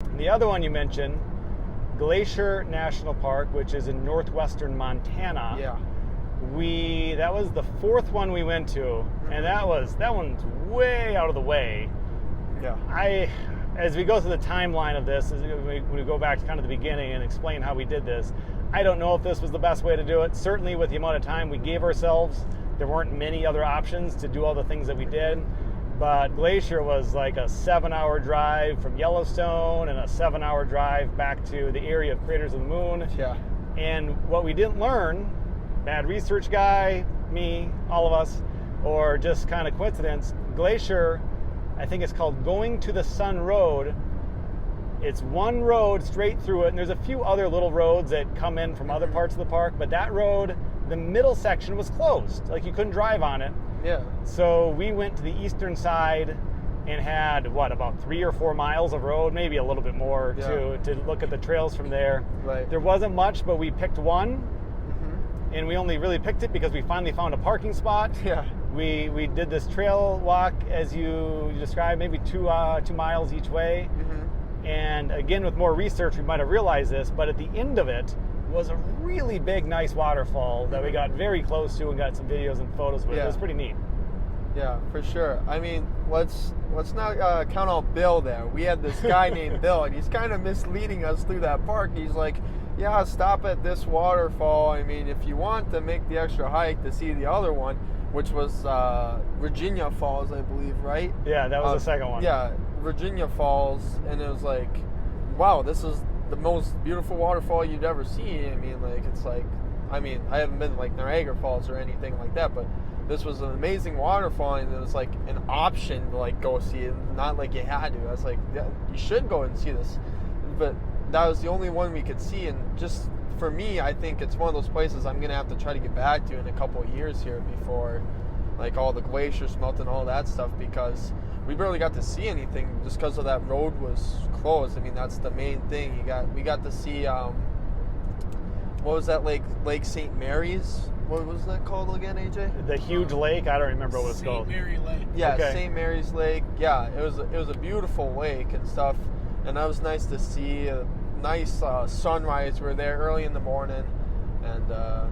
And the other one you mentioned, Glacier National Park, which is in northwestern Montana. Yeah. That was the fourth one we went to, and that one's way out of the way. Yeah. As we go through the timeline of this, as we go back to kind of the beginning and explain how we did this, I don't know if this was the best way to do it. Certainly with the amount of time we gave ourselves, there weren't many other options to do all the things that we did. But Glacier was like a 7-hour drive from Yellowstone and a 7-hour drive back to the area of Craters of the Moon. Yeah. And what we didn't learn, bad research guy, me, all of us, or just kind of coincidence, Glacier, I think it's called Going to the Sun Road. It's one road straight through it, and there's a few other little roads that come in from other parts of the park, but that road, the middle section was closed. Like you couldn't drive on it. Yeah. So we went to the eastern side and had, about 3 or 4 miles of road, maybe a little bit more, to look at the trails from there. Right. There wasn't much, but we picked one, and we only really picked it because we finally found a parking spot. Yeah. We did this trail walk, as you described, maybe 2 miles each way. And again, with more research, we might have realized this, but at the end of it was a really big, nice waterfall that we got very close to and got some videos and photos with. It was pretty neat. Yeah, for sure. I mean, let's not count out Bill there. We had this guy named Bill, and he's kind of misleading us through that park. He's like, yeah, stop at this waterfall. I mean, if you want to make the extra hike to see the other one, which was Virginia Falls, I believe, right? Yeah, that was the second one. Yeah, Virginia Falls, and it was like, wow, this is the most beautiful waterfall you'd ever see. I mean, like, it's like, I haven't been like Niagara Falls or anything like that, but this was an amazing waterfall, and it was like an option to like go see it, not like you had to. I was like, yeah, you should go and see this, but that was the only one we could see. And just for me, I think it's one of those places I'm gonna have to try to get back to in a couple of years here before like all the glaciers melt and all that stuff, because we barely got to see anything just because of that road was closed. I mean, that's the main thing. We got to see what was that lake St. Mary's? What was that called again, AJ? The huge lake. I don't remember what it's called. St. Mary Lake. Yeah, Okay. St. Mary's Lake. Yeah, it was a beautiful lake and stuff, and that was nice to see. A nice sunrise. We were there early in the morning, and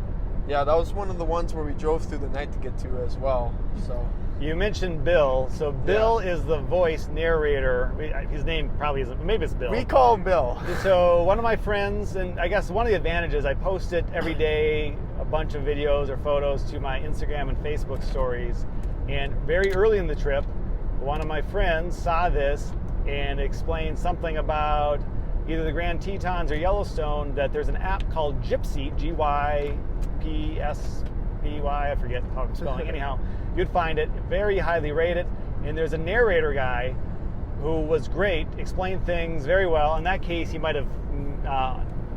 yeah, that was one of the ones where we drove through the night to get to as well. So You mentioned Bill. So Bill is the voice narrator. His name probably isn't. Maybe it's Bill. we call him Bill. So one of my friends, and I guess one of the advantages, I post it every day, a bunch of videos or photos to my Instagram and Facebook stories. And very early in the trip, one of my friends saw this and explained something about either the Grand Tetons or Yellowstone, that there's an app called Gypsy, Gypsy, I forget how I'm spelling. Anyhow, you'd find it, very highly rated, and there's a narrator guy who was great, explained things very well. In that case, he might have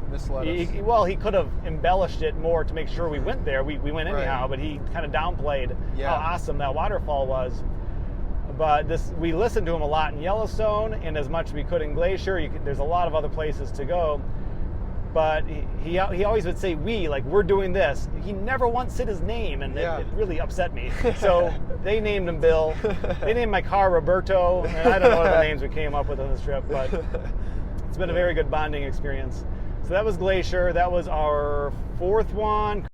Misled us. he could have embellished it more to make sure we went there. We went anyhow, but he kind of downplayed how awesome that waterfall was. But we listened to him a lot in Yellowstone, and as much as we could in Glacier. There's a lot of other places to go. But he always would say we're doing this. He never once said his name, and it really upset me. So they named him Bill. They named my car Roberto, and I don't know what other names we came up with on this trip, but it's been a very good bonding experience. So that was Glacier. That was our fourth one.